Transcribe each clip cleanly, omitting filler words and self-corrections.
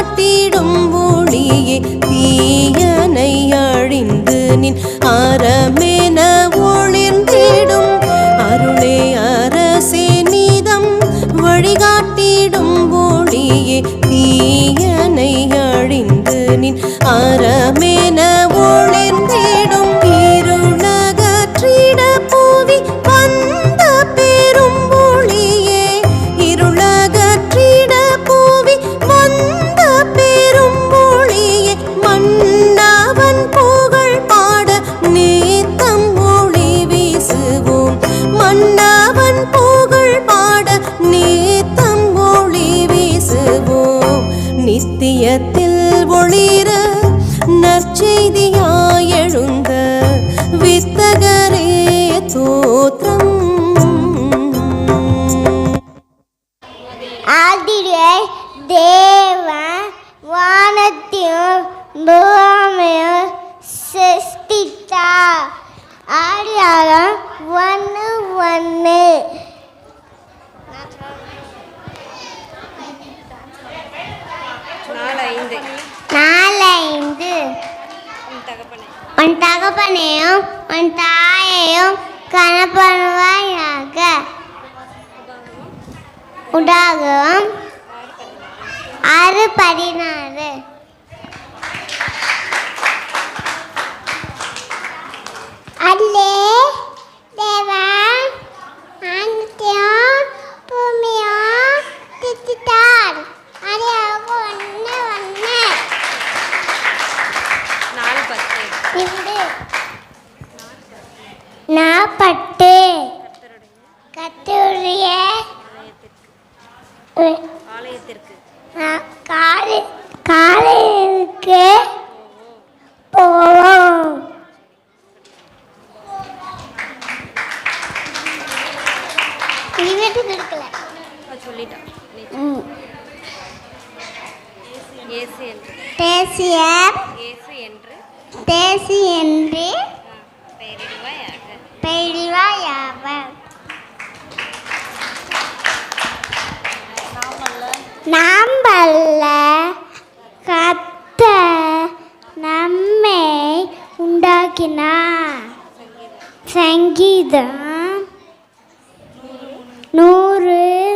வழிகாட்டிடும் ஒளியே தீயனை அழிந்து நின் அறமென ஒளிர்ந்திடும் அருளே அரசே நீதம் வழிகாட்டிடும் ஒளியே தீயனை அழிந்து நின் அறமென ஒளிர்ந்திடும் இருளகற்றிட பூவி வந்த பெரும் ஒளியே இருளகற்றிட பூவி வந்த பெரும் ஒளியே மன்னவன் புகழ் பாட நேத்தம் ஒளி வீசுவோம் மன்னவன் புகழ் பாட நேத்தம் ஒளி வீசுவோம் நித்தியத்தில் ஒளிர நற்செய்தியாய் எழுந்த வித்தகரே தோற்றம். ஆதியே தேவன் வானத்தையும் பூமியையும் சிருஷ்டித்தார். ஆதியாகமம் 1:1. உன் தகப்பனையும் உன் தாயையும் கனப்படுவாயாக. உடாகமம் 6:16. அல்லே தேவன் வானத்தையும் பூமியையும் சிருஷ்டித்தார். ஆதியாகமம் 1:1. 4:10. கர்த்தருடைய காலைக்கு போவோம். தேசி என்று பெயரிடுவாயாக. நாம்பல்ல கர்த்தர் நம்மை உண்டாக்கினார். சங்கீதம் 103.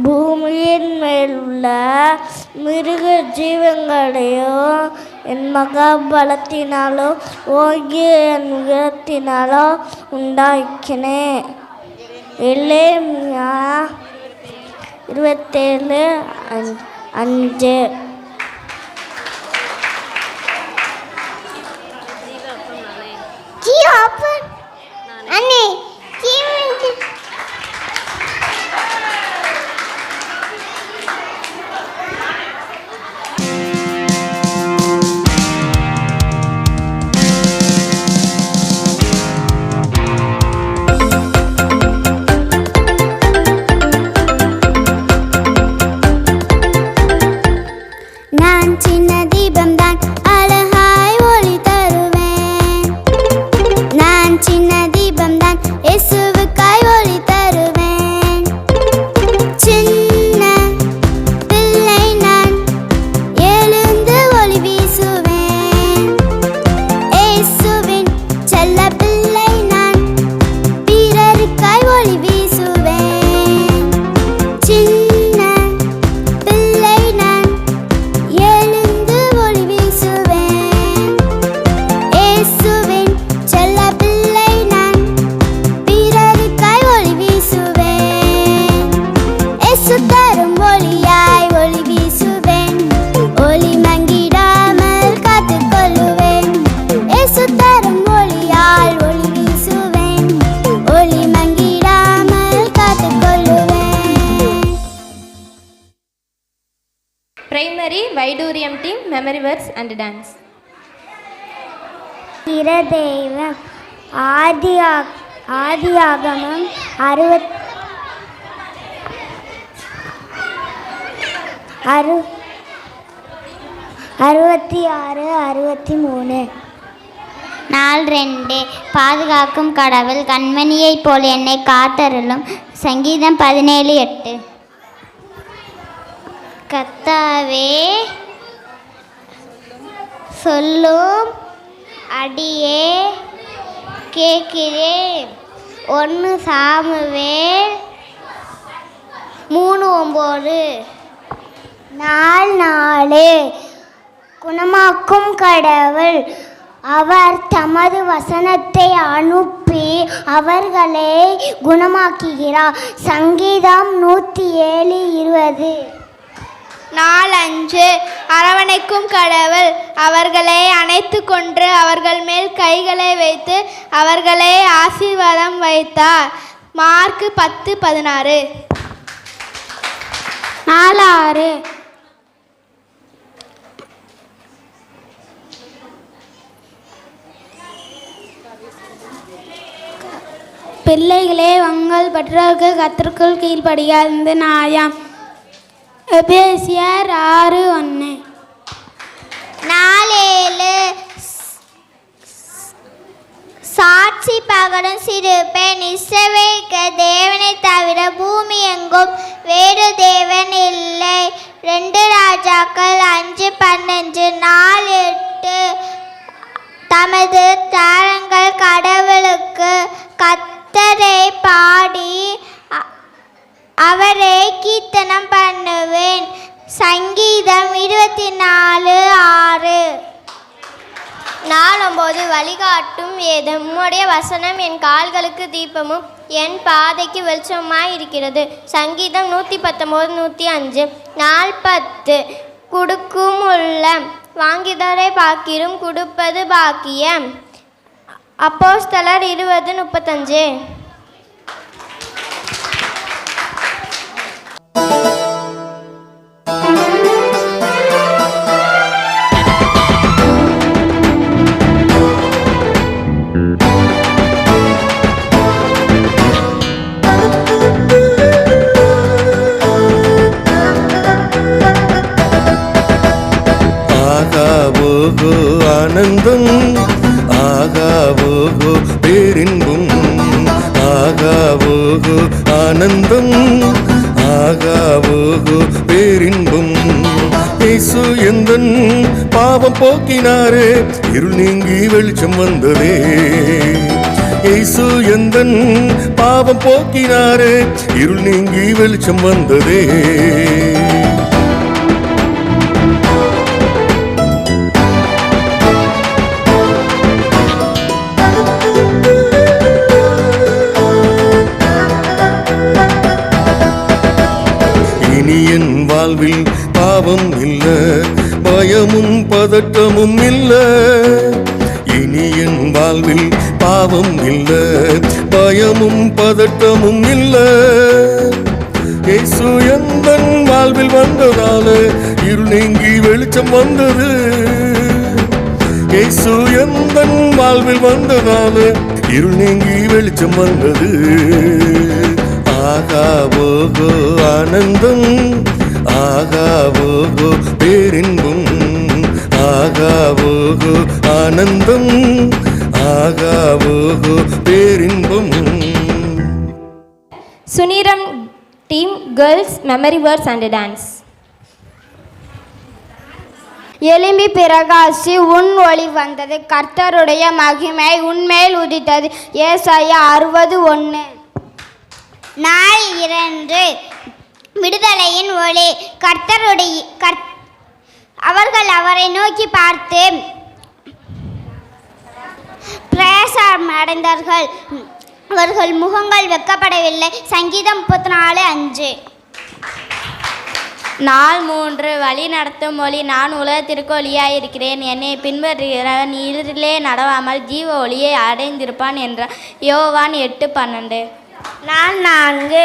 பூமியின் மேலுள்ள மிருக ஜீவங்களையோ என் மகாபலத்தினாலோ ஓங்கிய என் உயரத்தினாலோ உண்டாக்கினேன். எரேமியா 27:5. நான் சின்ன தீபம் தான் அழகாய் ஒளி தருவேன். நான் சின்ன தீபம் தான் இயேசுவுக்காய் ஒளி தருவேன். சின்ன பிள்ளை நான் எழுந்து ஒளி வீசுவேன். இயேசுவின் செல்ல பிள்ளை நான் பிறருக்காய் ஒளி வீசுவேன். சின்ன பிள்ளை நான் எழுந்து ஒளி வீசுவேன். இயேசுவின் செல்ல பிள்ளை நான் பிறருக்காய் ஒளி வீசுவேன். இயேசு தரும் ஒளியாய் ஒளி வீசுவேன். ஒளி மங்கிடாமல் காத்துக்கொள்ளுவேன். இயேசு தரும் ஒளியால் ஒளி வீசுவேன். ஒளி மங்கிடாமல் காத்துக்கொள்ளுவேன். Primary Vaiduriam team memory words and dance. தெய்வம் ஆதியாகமம் 66:63. நாள் 2 பாதுகாக்கும் கடவுள் கண்மணியைப் போல் என்னை காத்தருளும். சங்கீதம் 17:8. கர்த்தாவே சொல்லும் அடியே கேட்கிறேன். 1 சாமுவேல் 3:9. நாள் 4 குணமாக்கும் கடவுள் அவர் தமது வசனத்தை அனுப்பி அவர்களை குணமாக்குகிறார். சங்கீதம் 107:20. நாள் 5 அரவணைக்கும் கடவுள் அவர்களை அணைத்து கொண்டு அவர்கள் மேல் கைகளை வைத்து அவர்களை ஆசீர்வாதம் வைத்தார். மார்க் 10:16. நாள் 6 பிள்ளைகளே உங்கள் பெற்றோருக்கு கர்த்தருக்குள் கீழ்ப்படியாதது நியாயம். எபேசியர் 6:1. நாள் 7 சாட்சி பகலும் சிறு பெண் இஸ்ரவேலுக்கு தேவனை தவிர பூமி எங்கும் வேறு தேவன் இல்லை. 2 ராஜாக்கள் 5:15. நாள் 8 தமது தாரங்கள் கடவுளுக்கு கர்த்தரை பாடி அவரை கீர்த்தனம் பண்ணுவேன். சங்கீதம் 24:6. நாள் 9 வழிகாட்டும் வேதம். உம்முடைய வசனம் என் கால்களுக்கு தீபமும் என் பாதைக்கு வெளிச்சமாய் இருக்கிறது. சங்கீதம் 119:105. நாள் 10 கொடுக்கும் உள்ளம் வாங்கிதரை பாக்கிரும் கொடுப்பது பாக்கியம். அப்போஸ்தலர் 20:35. ஆனந்தம் ஆகாவோகோ பேரின்பும் ஆகாவோகோ ஆனந்தம் ஆகாவோகோ பேரின்பும். இயேசு எந்தன் பாவம் போக்கினாரே இருள் நீங்கி வெளிச்சம் வந்ததே. இயேசு எந்தன் பாவம் போக்கினாரே இருள் நீங்கி வெளிச்சம் வந்ததே. வாழ்வில் பாவம் இல்ல பயமும் பதட்டமும் இல்ல. இனி என் வாழ்வில் பாவம் இல்ல பயமும் பதட்டமும் இல்ல. இயேசு எந்தன் வாழ்வில் வந்ததால இருள் நீங்கி வெளிச்சம் வந்தது. இயேசு எந்தன் வாழ்வில் வந்ததால இருள் நீங்கி வெளிச்சம் வந்தது. ஆகாவோகோ ஆனந்தம் ஆகாவோகோ பேரின்பும் ஆகாவோகோ ஆனந்தம் ஆகாவோகோ பேரின்பும். சுனிரம் team girls memory words and dance. எலும்பி பிரகாசி உன் ஒளி வந்தது கர்த்தருடைய மகிமை உன்மேல் உதித்தது. ஏசாயா 60:1. நாள் 2 விடுதலையின் ஒளி. அவர்கள் அவரை நோக்கி பார்த்து பிரயாசம் அடைந்தார்கள். அவர்கள் முகங்கள் வெட்கப்படவில்லை. சங்கீதம் 34:5. நாள் 3 வழி நடத்தும் ஒளி. நான் உலகத்திற்கு ஒளியாயிருக்கிறேன். என்னை பின்பற்றுகிறவன் இருளிலே நடவாமல் ஜீவ ஒளியை அடைந்திருப்பான் என்றார். யோவான் 8:12. நாள் 4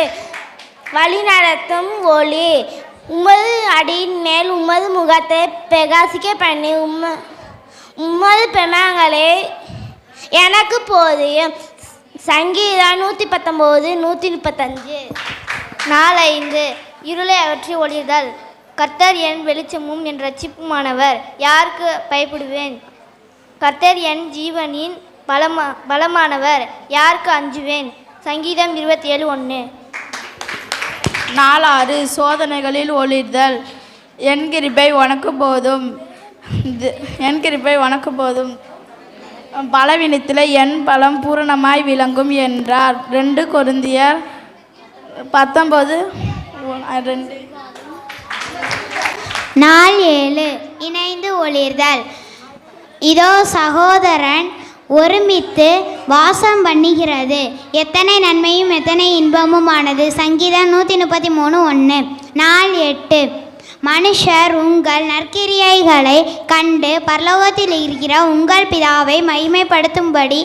வழி நடத்தும் ஒளி. உமது அடியின் மேல் உமது முகத்தை பிரகாசிக்க பண்ணி உமது பெருமங்களே எனக்கு போதியும். சங்கீதம் 119:135. நாள் 5 இருளை அகற்றி ஒளிதல். கர்த்தர் என் வெளிச்சமும் என் இரட்சிப்புமானவர், யாருக்கு பயப்படுவேன்? கர்த்தர் என் ஜீவனின் பலமானவர், யாருக்கு அஞ்சுவேன்? சங்கீதம் 27:1. 4:6 சோதனைகளில் ஒளிர்தல். என் கிருபை உனக்கு போதும், என் கிருபை உனக்கு போதும், பலவீனத்தில் என் பலம் பூரணமாய் விளங்கும் என்றார். 2 கொரிந்தியர் 19:2. 4:7 இணைந்து ஒளிர்தல். இதோ சகோதரன் ஒருமித்து வாசம் பண்ணுகிறது, எத்தனை நன்மையும் எத்தனை இன்பமுமானது. சங்கீதம் 133:1. 4:8 மனுஷர் உங்கள் நற்கிரியைகளை கண்டு பரலோகத்தில் இருக்கிற உங்கள் பிதாவை மகிமைப்படுத்தும்படி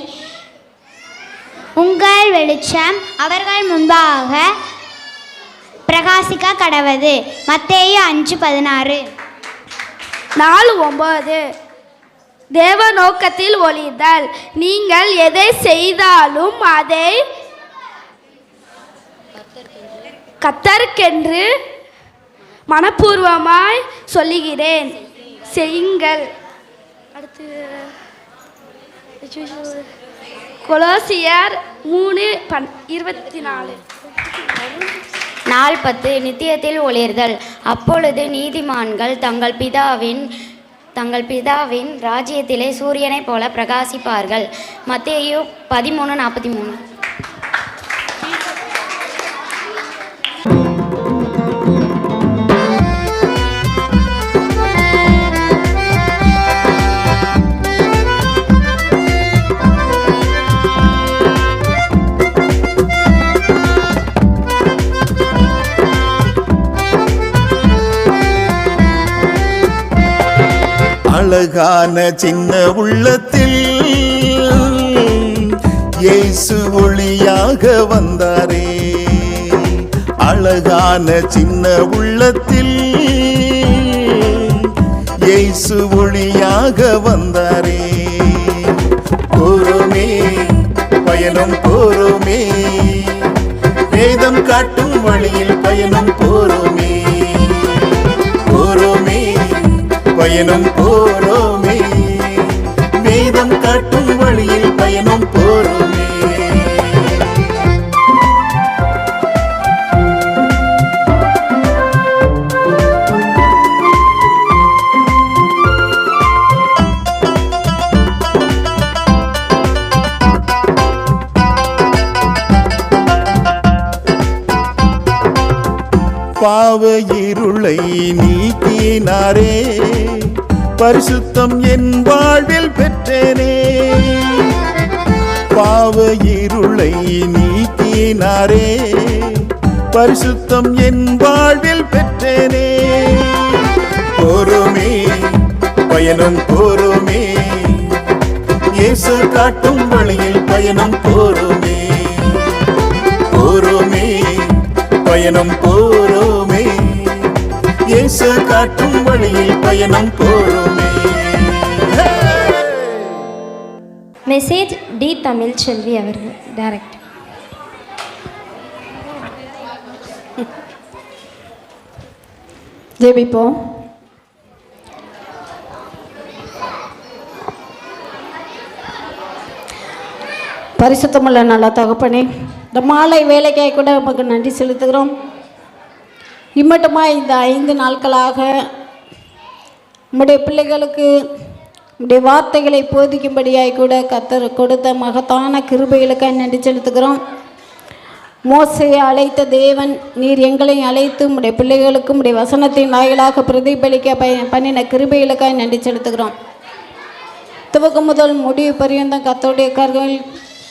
உங்கள் வெளிச்சம் அவர்கள் முன்பாக பிரகாசிக்க கடவது. மத்தேயு 5:16. 4:9 தேவ நோக்கத்தில் ஒளிர்தல். நீங்கள் எதை செய்தாலும் அதை கர்த்தருக்கென்று மனப்பூர்வமாய் சொல்லுகிறேன், செய்யுங்கள். அடுத்து கொலோசியர் 3:24. 4:10 நித்தியத்தில் ஒளிர்தல். அப்பொழுது நீதிமான்கள் தங்கள் பிதாவின் ராஜ்யத்திலே சூரியனைப் போல பிரகாசிப்பார்கள். மத்தேயு 13:43. அழகான சின்ன உள்ளத்தில் இயேசு ஒளியாக வந்தாரே. அழகான சின்ன உள்ளத்தில் இயேசு ஒளியாக வந்தாரே. போரோமே பயணம் போரோமே, வேதம் காட்டும் வழியில் பயணம் போரோமே. போரோமே பயணம் போரோமே, வேதம் காட்டும் வழியில் பயணம் போரோமே. பாவ இருளை நீக்கினாரே, பரிசுத்தம் என் வாழ்வில் பெற்றேனே. பாவ இருளை நீக்கினாரே, பரிசுத்தம் என் வாழ்வில் பெற்றேனே. போரோமே பயணம் போரோமே, இயேசு காட்டும் வழியில் பயணம் போரோமே. போரோமே பயணம் போரோமே, இயேசு காட்டும் வழியில் பயணம் போரோமே. மெசேஜ் டி தமிழ் செல்வி அவர்கள் டைரக்ட். ஜெபிப்போம். பரிசுத்தமுள்ள நல்ல தகப்பனே, இந்த மாலை வேலைக்காய் கூட நமக்கு நன்றி செலுத்துகிறோம். இம்மட்டுமா இந்த 5 நாட்களாக உம்முடைய பிள்ளைகளுக்கு உம்முடைய வார்த்தைகளை போதிக்கும்படியாய் கூட கர்த்தர் கொடுத்த மகத்தான கிருபைகளுக்காக நன்றி செலுத்துகிறோம். மோசையை அழைத்த தேவன் நீர் எங்களையும் அழைத்து உம்முடைய பிள்ளைகளுக்கும் உம்முடைய வசனத்தின் வாயிலாக பிரதிபலிக்க பண்ணின கிருபைகளுக்காக நன்றி செலுத்துகிறோம். துவக்கம் முதல் முடிவு பரியந்தம் கர்த்தருடைய கருவில்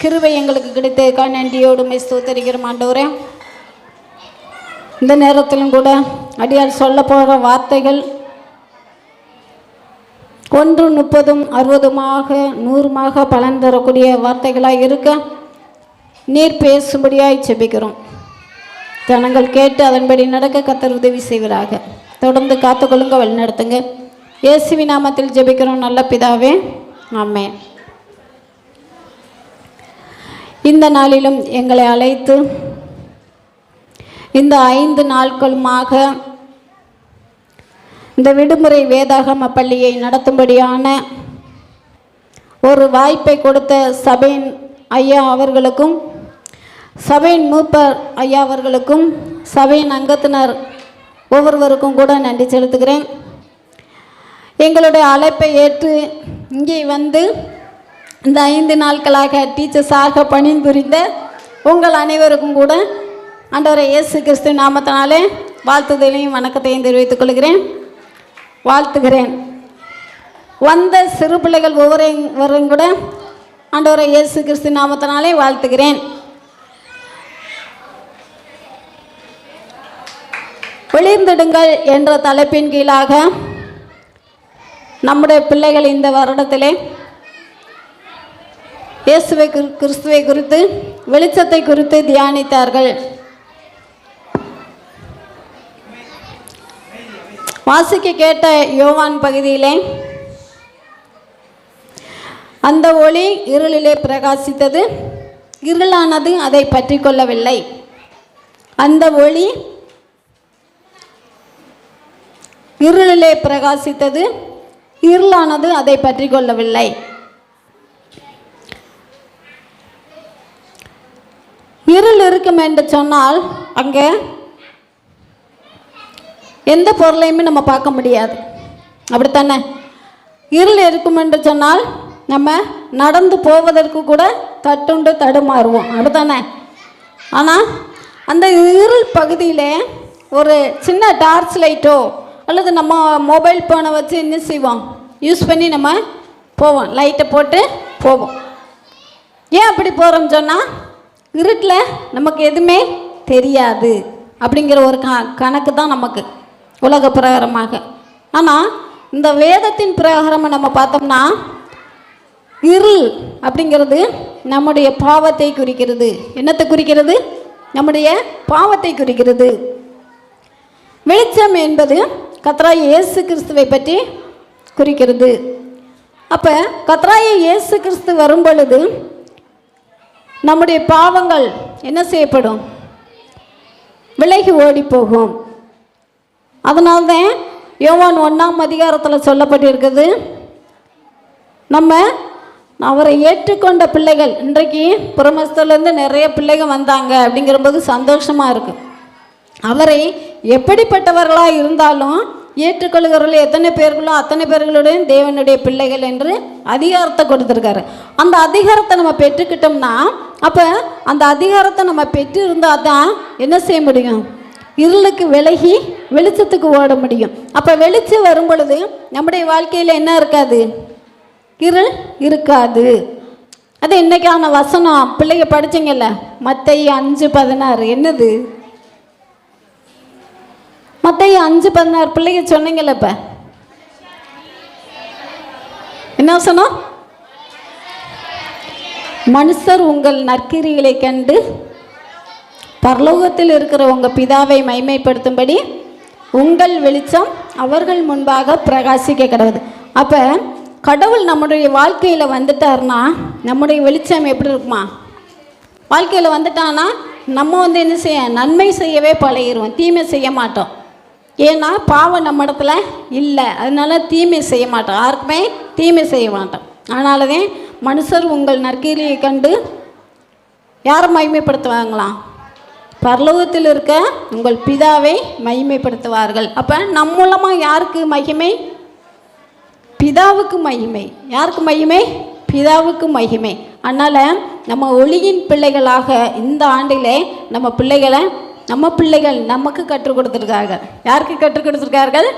கிருபை எங்களுக்கு கிடைத்ததுக்காக நன்றியோடு ஸ்தோத்திரிக்கிறோம் ஆண்டவரே. இந்த நேரத்திலும் கூட அடியார் சொல்ல போகிற வார்த்தைகள் 1 30 60 100 பலன் தரக்கூடிய வார்த்தைகளாக இருக்க நீர் பேசும்படியாய் செபிக்கிறோம். ஜனங்கள் கேட்டு அதன்படி நடக்க கர்த்தர் உதவி செய்வதாக. தொடர்ந்து காத்துக்கொள்ளுங்க, வழிநடத்துங்க. இயேசுவின் நாமத்தில் ஜெபிக்கிறோம் நல்ல பிதாவே, ஆமென். இந்த நாளிலும் எங்களை அழைத்து இந்த 5 நாட்களுமாக இந்த விடுமுறை வேதாகம பள்ளியை நடத்தும்படியான ஒரு வாய்ப்பை கொடுத்த சபையின் ஐயா அவர்களுக்கும், சபையின் மூப்பர் ஐயா அவர்களுக்கும், சபையின் அங்கத்தினர் ஒவ்வொருவருக்கும் கூட நன்றி செலுத்துகிறேன். எங்களுடைய அழைப்பை ஏற்று இங்கே வந்து இந்த 5 நாட்களாக டீச்சர்ஸாக பணிபுரிந்த உங்கள் அனைவருக்கும் கூட ஆண்டவரை இயேசு கிறிஸ்து நாமத்தினாலே வாழ்த்துதலையும் வணக்கத்தையும் தெரிவித்துக் கொள்கிறேன், வாழ்த்துகிறேன். வந்த சிறு பிள்ளைகள் ஒவ்வொருவரையும் கூட ஆண்டவரை இயேசு கிறிஸ்து நாமத்தினாலே வாழ்த்துகிறேன். ஒளிர்ந்திடுங்கள் என்ற தலைப்பின் கீழாக நம்முடைய பிள்ளைகள் இந்த வருடத்திலே இயேசுவை கிறிஸ்துவை குறித்து, வெளிச்சத்தை குறித்து தியானித்தார்கள். வாசிக்க கேட்ட யோவான் பகுதியிலே அந்த ஒளி இருளிலே பிரகாசித்தது, இருளானது அதை பற்றி கொள்ளவில்லை. அந்த ஒளி இருளிலே பிரகாசித்தது, இருளானது அதை பற்றி கொள்ளவில்லை. இருள் இருக்கும் என்று சொன்னால் அங்கே எந்த பொருளையுமே நம்ம பார்க்க முடியாது, அப்படித்தானே? இருள் இருக்கும் என்று சொன்னால் நம்ம நடந்து போவதற்கு கூட தட்டுண்டு தடுமாறுவோம், அப்படித்தானே? ஆனால் அந்த இருள் பகுதியிலே ஒரு சின்ன டார்ச் லைட்டோ அல்லது நம்ம மொபைல் ஃபோனை வச்சு என்ன செய்வோம், யூஸ் பண்ணி நம்ம போவோம், லைட்டை போட்டு போவோம். ஏன் அப்படி போகிறோம்னு சொன்னால் இருட்டில் நமக்கு எதுவுமே தெரியாது அப்படிங்கிற ஒரு கணக்கு தான் நமக்கு உலக பிரகாரமாக. ஆனால் இந்த வேதத்தின் பிரகாரமாக நம்ம பார்த்தோம்னா இருள் அப்படிங்கிறது நம்முடைய பாவத்தை குறிக்கிறது. என்னத்தை குறிக்கிறது? நம்முடைய பாவத்தை குறிக்கிறது. வெளிச்சம் என்பது கர்த்தராகிய இயேசு கிறிஸ்துவை பற்றி குறிக்கிறது. அப்போ கர்த்தராகிய இயேசு கிறிஸ்து வரும் பொழுது நம்முடைய பாவங்கள் என்ன செய்யப்படும்? விலகி ஓடி போகும். அதனால்தான் யோவான் 1ஆம் அதிகாரத்தில் சொல்லப்பட்டிருக்குது, நம்ம அவரை ஏற்றுக்கொண்ட பிள்ளைகள், இன்றைக்கு புறமஸ்தலேருந்து நிறைய பிள்ளைகள் வந்தாங்க அப்படிங்கிறபோது சந்தோஷமாக இருக்குது. அவரை எப்படிப்பட்டவர்களாக இருந்தாலும் ஏற்றுக்கொள்கிறவர்கள் எத்தனை பேர்களோ அத்தனை பேர்களுடைய தேவனுடைய பிள்ளைகள் என்று அதிகாரத்தை கொடுத்துருக்காரு. அந்த அதிகாரத்தை நம்ம பெற்றுக்கிட்டோம்னா, அப்போ அந்த அதிகாரத்தை நம்ம பெற்று இருந்தால் தான் என்ன செய்ய முடியும்? இருளுக்கு விலகி வெளிச்சத்துக்கு ஓட முடியும். அப்போ வெளிச்சம் வரும் பொழுது நம்முடைய வாழ்க்கையில் என்ன இருக்காது? இருள் இருக்காது. அது இன்னைக்கான வசனம் பிள்ளைங்க படிச்சிங்கல்ல, மத்தேயு 5:16. என்னது? மத்தேயு 5:16 பிள்ளைங்க சொன்னீங்கல்ல, இப்போ என்ன சொன்னோம்? மனுஷர் உங்கள் நற்கிரிகளை கண்டு பரலோகத்தில் இருக்கிற உங்கள் பிதாவை மைமைப்படுத்தும்படி உங்கள் வெளிச்சம் அவர்கள் முன்பாக பிரகாசிக்க கடவுது. அப்போ கடவுள் நம்முடைய வாழ்க்கையில் வந்துட்டார்னா நம்முடைய வெளிச்சம் எப்படி இருக்குமா? வாழ்க்கையில் வந்துட்டான்னா நம்ம என்ன செய்ய, நன்மை செய்யவே பழகிடுவோம், தீமை செய்ய மாட்டோம். ஏன்னா பாவம் நம்ம இடத்துல இல்லை, அதனால தீமை செய்ய மாட்டோம், யாருக்குமே தீமை செய்ய மாட்டோம். அதனால தான் மனுஷர் உங்கள் நற்கிரியை கண்டு யாரை மகிமைப்படுத்துவாங்களாம்? பரலோகத்தில் இருக்க உங்கள் பிதாவை மகிமைப்படுத்துவார்கள். அப்போ நம் மூலமாக யாருக்கு மகிமை? பிதாவுக்கு மகிமை. யாருக்கு மகிமை? பிதாவுக்கு மகிமை. அதனால் நம்ம ஒளியின் பிள்ளைகளாக இந்த ஆண்டிலே நம்ம பிள்ளைகள் நமக்கு கற்றுக் கொடுத்துருக்கார்கள். யாருக்கு கற்றுக் கொடுத்துருக்கார்கள்?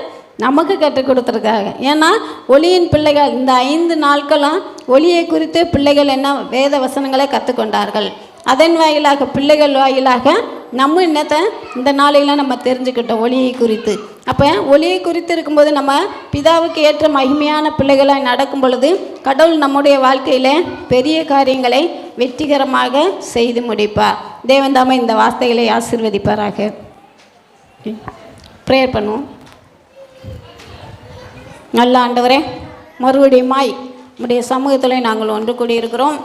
நமக்கு கற்றுக் கொடுத்துருக்காங்க. ஏன்னா ஒளியின் பிள்ளைகள் இந்த 5 நாட்களும் ஒளியை குறித்து பிள்ளைகள் என்ன வேத வசனங்களை கற்றுக்கொண்டார்கள். அதன் வாயிலாக பிள்ளைகள் வாயிலாக நம்ம என்னத்தை இந்த நாளையெல்லாம் நம்ம தெரிஞ்சுக்கிட்டோம் ஒளியை குறித்து. அப்போ ஒளியை குறித்து இருக்கும்போது நம்ம பிதாவுக்கு ஏற்ற மகிமையான பிள்ளைகளாக நடக்கும் பொழுது கடவுள் நம்முடைய வாழ்க்கையில் பெரிய காரியங்களை வெற்றிகரமாக செய்து முடிப்பார். தேவன் தாமே இந்த வார்த்தைகளை ஆசீர்வதிப்பாராக. ப்ரேயர் பண்ணுவோம். நல்ல ஆண்டவரே, மறுபடியுமாய் நம்முடைய சமூகத்தில் நாங்கள் ஒன்று கூடியிருக்கிறோம்.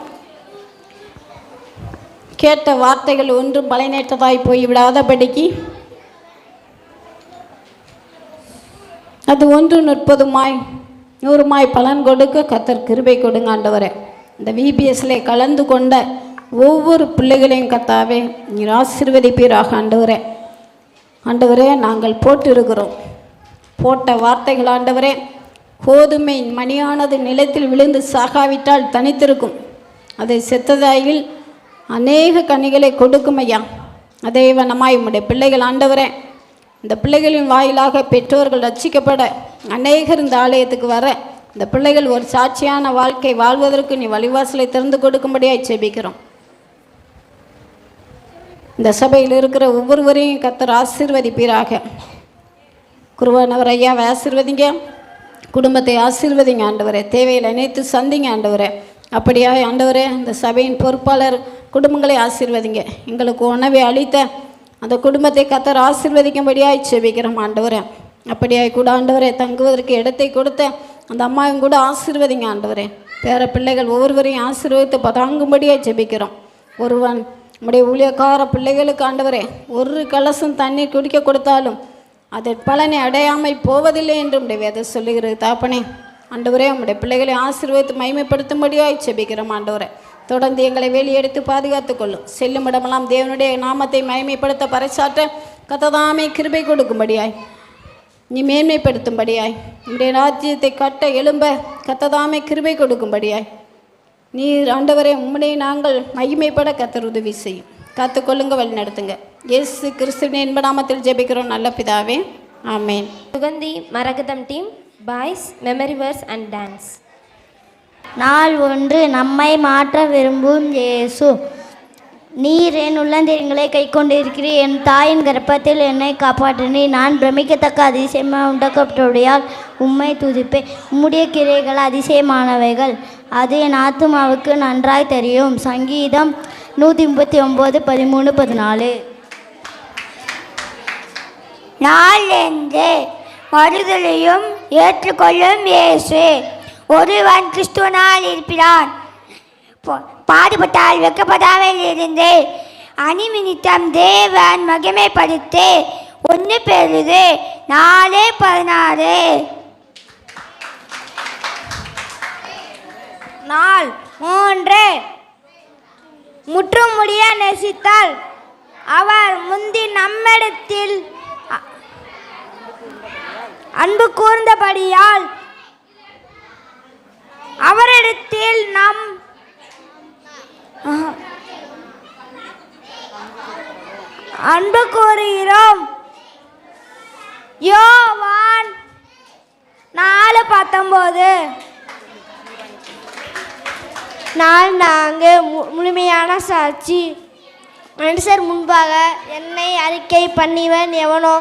கேட்ட வார்த்தைகள் ஒன்றும் பலனேற்றதாய் போய்விடாதபடிக்கு அது ஒன்று நிற்பதுமாய் நூறுமாய் பலன் கொடுக்க கத்தர் கிருபை கொடுங்க ஆண்டவரே. இந்த விபிஎஸ்ல கலந்து கொண்ட ஒவ்வொரு பிள்ளைகளையும் கத்தாவே நீர் ஆசீர்வதிப்பீராக ஆண்டவரே. ஆண்டவரே, நாங்கள் போட்டிருக்கிறோம் போட்ட வார்த்தைகள் ஆண்டவரே, கோதுமை மணியானது நிலத்தில் விழுந்து சாகாவிட்டால் தனித்திருக்கும், அதை செத்ததாயில் அநேக கனிகளை கொடுக்கும் ஐயா. அதே வண்ணமாய் உம்முடைய பிள்ளைகள் ஆண்டவரே, இந்த பிள்ளைகளின் வாயிலாக பெற்றோர்கள் ரட்சிக்கப்பட அநேகர் இந்த ஆலயத்துக்கு வர இந்த பிள்ளைகள் ஒரு சாட்சியான வாழ்க்கை வாழ்வதற்கு நீ வழிவாசலை திறந்து கொடுக்கும்படியாக ஜெபிக்கிறோம். இந்த சபையில் இருக்கிற ஒவ்வொருவரையும் கர்த்தர் ஆசீர்வதிப்பீராக. குருவானவர் ஐயாவை ஆசீர்வதிங்க, குடும்பத்தை ஆசீர்வதிங்க ஆண்டவரே. தேவையில் அனைத்து சந்திங்க ஆண்டவரே. அப்படியாக ஆண்டவரே, இந்த சபையின் பொறுப்பாளர் குடும்பங்களை ஆசீர்வதிங்க. எங்களுக்கு உணவை அளித்த அந்த குடும்பத்தை கர்த்தர் ஆசீர்வதிக்கும்படியாக ஜெபிக்கிறோம் ஆண்டவரே. அப்படியாக கூட ஆண்டவரே, தங்குவதற்கு இடத்தை கொடுத்த அந்த அம்மாவும் கூட ஆசீர்வதிங்க ஆண்டவரே. பேர பிள்ளைகள் ஒவ்வொருவரையும் ஆசீர்வதித்து தாங்கும்படியாக ஜெபிக்கிறோம். ஒருவன் நம்முடைய ஊழியக்கார பிள்ளைகளுக்கு ஆண்டவரே ஒரு கலசம் தண்ணீர் குடிக்க கொடுத்தாலும் அதை பலனை அடையாமல் போவதில்லை என்று நம்முடைய வேதம் சொல்லுகிறது. தாப்பனே ஆண்டவரே, நம்முடைய பிள்ளைகளை ஆசீர்வதித்து மகிமைப்படுத்தும்படியாக ஜெபிக்கிறோம் ஆண்டவரே. தொடர்ந்து எங்களை வெளியெடுத்து பாதுகாத்துக் கொள்ளும். செல்லும் இடமெல்லாம் தேவனுடைய நாமத்தை மகிமைப்படுத்த பறைசாற்ற கத்ததாமே கிருபை கொடுக்கும்படியாய், நீ மேன்மைப்படுத்தும்படியாய், நம்முடைய ராஜ்யத்தை கட்ட எழும்ப கத்ததாமே கிருபை கொடுக்கும்படியாய் நீர் ஆண்டவரே உம்முடைய நாங்கள் மகிமைப்பட கத்தர் உதவி செய்யும். காத்துக்கொள்ளுங்க, வழி நடத்துங்க. இயேசு கிறிஸ்துவின் இன்ப நாமத்தில் ஜெபிக்கிறோம் நல்ல பிதாவே, ஆமேன். Suganthi Maragatham team boys memory verse and dance. நாள் ஒன்று. நம்மை மாற்ற விரும்பும் இயேசு. நீர் என் உள்ளந்தெங்களை கை கொண்டிருக்கிறீர், என் தாயின் கர்ப்பத்தில் என்னை காப்பாற்றினீர். நான் பிரமிக்கத்தக்க அதிசயமாக உண்டாக்கப்பட்டவுடையால் உம்மை துதிப்பேன். உம்முடைய கிரைகள் அதிசயமானவைகள், அது என் ஆத்துமாவுக்கு நன்றாய் தெரியும். சங்கீதம் 139 13 14. நாள் என்று மறுதலையும் ஏற்றுக்கொள்ளும் இயேசு. ஒருவன் கிறிஸ்துவனால் இருப்பினான், பாடுபட்டால் வெக்கப்படாமல் இருந்து அணிமினித்தம் தேவன் மகிமைப்படுத்து. 1 பேதுரு 4:16. நாள் 3. முற்றும் முடிய நேசித்தால் அவர் முந்தி நம்மிடத்தில் அன்பு கூர்ந்தபடியால் அவரிடத்தில் நம் அன்பு கூறுகிறோம். யோவான் 4:19. நாங்கள் முழுமையான சாட்சி. மனுஷர் முன்பாக என்னை அறிக்கை பண்ணிவன் எவனோ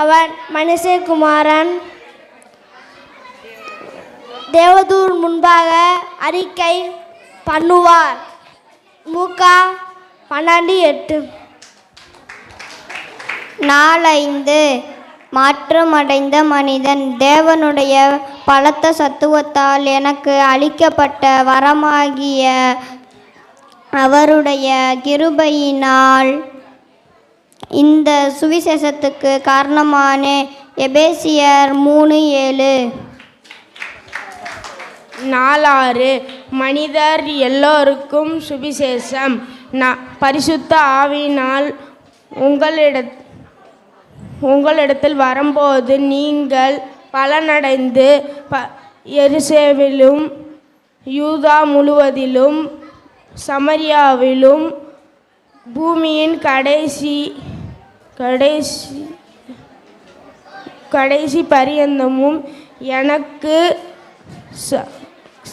அவன் மனுஷகுமாரன். தேவதூர் முன்பாக அறிக்கை பண்ணுவார். லூக்கா 12:8. நாள் 5. மாற்றமடைந்த மனிதன். தேவனுடைய பலத்த சத்துவத்தால் எனக்கு அளிக்கப்பட்ட வரமாகிய அவருடைய கிருபையினால் இந்த சுவிசேஷத்துக்கு காரணமான எபேசியர் 3:7. நாள் 6. மனிதர் எல்லோருக்கும் சுவிசேஷம். பரிசுத்த ஆவியினால் உங்களிடத்தில் வரும்போது நீங்கள் பலனடைந்து எருசலேமிலும் யூதா முழுவதிலும் சமரியாவிலும் பூமியின் கடைசி பரியந்தமும் எனக்கு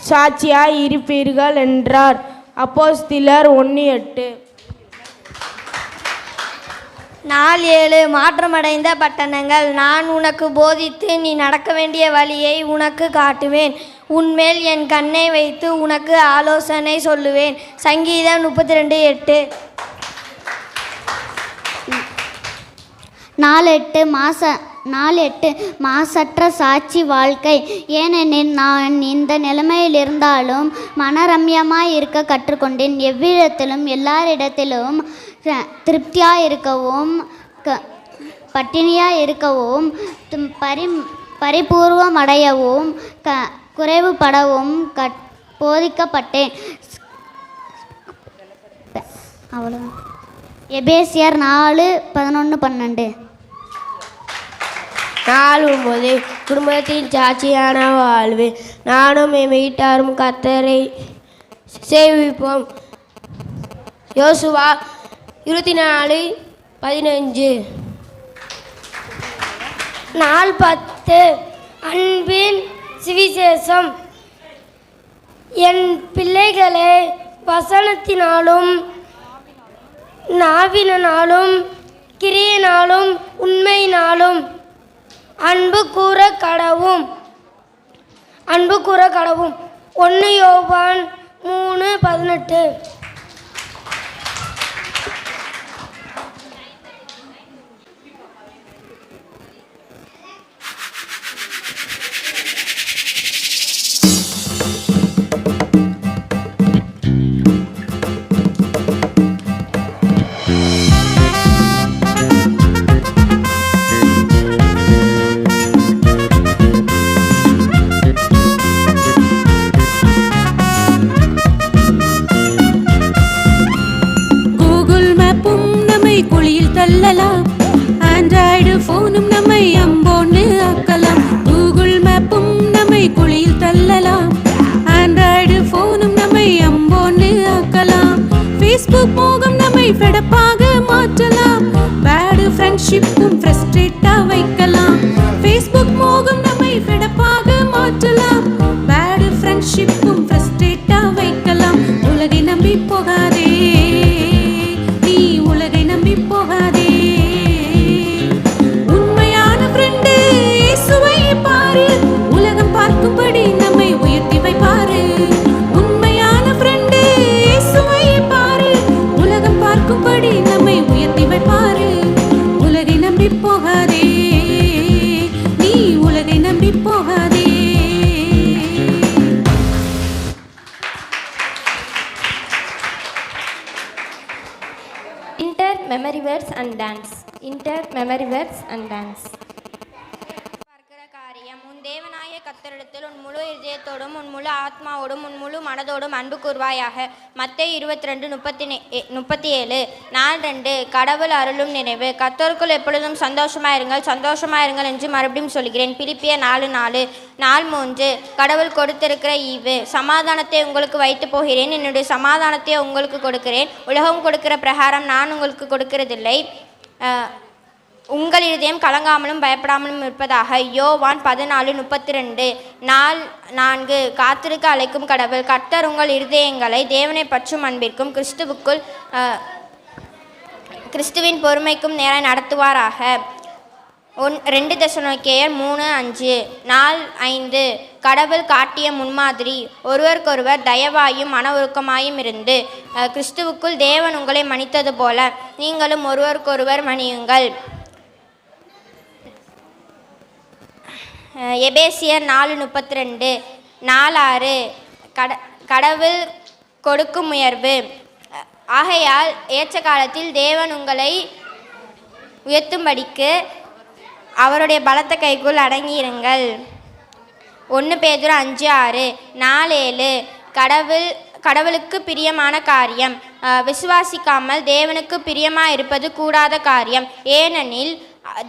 சாட்சியாய் இருப்பீர்கள் என்றார். அப்போஸ்தலர் 1:8. நாள் 7. மாற்றமடைந்த பட்டணங்கள். நான் உனக்கு போதித்து நீ நடக்க வேண்டிய வழியை உனக்கு காட்டுவேன். உன்மேல் என் கண்ணை வைத்து உனக்கு ஆலோசனை சொல்லுவேன். சங்கீதம் 32:8. நாள் 8. மாசற்ற சாட்சி வாழ்க்கை. ஏனெனில் நான் இந்த நிலைமையில் இருந்தாலும் மனரம்யமாய் இருக்க கற்றுக்கொண்டேன். எவ்விடத்திலும் எல்லாரிடத்திலும் திருப்தியாக இருக்கவும் பட்டினியாக இருக்கவும் பரிபூர்வம் அடையவும் குறைவுபடவும் போதிக்கப்பட்டேன். அவ்வளோ. எபேசியர் 4:11-12. 4:9 குடும்பத்தின் சாட்சியான வாழ்வு. நானும் என் வீட்டாரும் கர்த்தரை சேவிப்போம். யோசுவா 24:15. 4:10 அன்பின் சுவிசேஷம். என் பிள்ளைகளே, வசனத்தினாலும் நாவினாலும் கிரியினாலும் உண்மையினாலும் அன்பு கூற கடவும். 1 யோவான் 3:18. குழியில் தள்ளலாம். ஆண்ட்ராய்டு போனும் நம்மை அம்போன்னு ஆக்கலாம். கூகுள் மேப்பும் நம்மை குழியில் தள்ளலாம். ஆண்ட்ராய்டு போனும் நம்மை அம்போன்னு ஆக்கலாம். ஃபேஸ்புக் மோகம் நம்மை ஃபெடப்பாக மாற்றலாம். பேடு ஃப்ரெண்ட்ஷிப்பும் ஃப்ரஸ்ட்ரேட்டா வைக்கலாம். ஃபேஸ்புக் மோகம் நம்மை ஃபெடப்பாக மாற்றலாம். பேடு ஃப்ரெண்ட்ஷிப்பும் ஃப்ரஸ்ட்ரேட்டா வைக்கலாம். உலகை நம்பி போகாதே, போகாதே. உண்மையான ஃப்ரெண்டு இயேசுவை பாரு. உலகம் பார்க்கும்படி நம்மை உயர்த்தி வைப்பாரு. உண்மையான ஃப்ரெண்டு இயேசுவை பாரு. உலகம் பார்க்கும்படி நம்மை உயர்த்தி வைப்பாரு. உலகை நம்பி போகாதே, நீ உலகை நம்பி போகாதே. Memory words and dance. Memory words and dance. பார்க்கிற காரியம். உன் தேவனாய கர்த்தரிடத்தில் உன் முழு இதயத்தோடும் உன் முழு ஆத்மாவோடும் உன் முழு மனதோடும் அன்பு கூர்வாயாக. மத்தேயு 22:37. 4:2 கடவுள் அருளும் நிறைவு. கர்த்தருக்குள் எப்பொழுதும் சந்தோஷமாயிருங்கள் என்று மறுபடியும் சொல்கிறேன். பிலிப்பியர் 4:4. 4:3 கடவுள் கொடுத்திருக்கிற ஈவு. சமாதானத்தை உங்களுக்கு வைத்து போகிறேன், என்னுடைய சமாதானத்தை உங்களுக்கு கொடுக்கிறேன். உலகம் கொடுக்கிற பிரகாரம் நான் உங்களுக்கு கொடுக்கிறதில்லை. உங்கள் இருதயம் கலங்காமலும் பயப்படாமலும் இருப்பதாக. யோவான் 14:32. 4 காத்திருக்க அழைக்கும் கடவுள். கர்த்தர் உங்கள் இருதயங்களை தேவனை பற்றும் அன்பிற்கும் கிறிஸ்துவின் பொறுமைக்கும் நேராக நடத்துவாராக. 2 தெசலோனிக்கேயர் 3:5. 4:5 கடவுள் காட்டிய முன்மாதிரி. ஒருவருக்கொருவர் தயவாயும் மன உருக்கமாயும் இருந்து கிறிஸ்துவுக்குள் தேவன் உங்களை மன்னித்தது போல நீங்களும் ஒருவருக்கொருவர் மன்னியுங்கள். எபேசியர் 4:32. 4:6 கடவுள் கொடுக்கும் உயர்வு. ஆகையால் ஏற்ற காலத்தில் தேவன் உங்களை உயர்த்தும்படிக்கு அவருடைய பலத்த கைக்குள் அடங்கியிருங்கள். 1 பேதுரு 5:6. 4:7 கடவுளுக்கு பிரியமான காரியம். விசுவாசிக்காமல் தேவனுக்கு பிரியமாக இருப்பது கூடாத காரியம். ஏனெனில்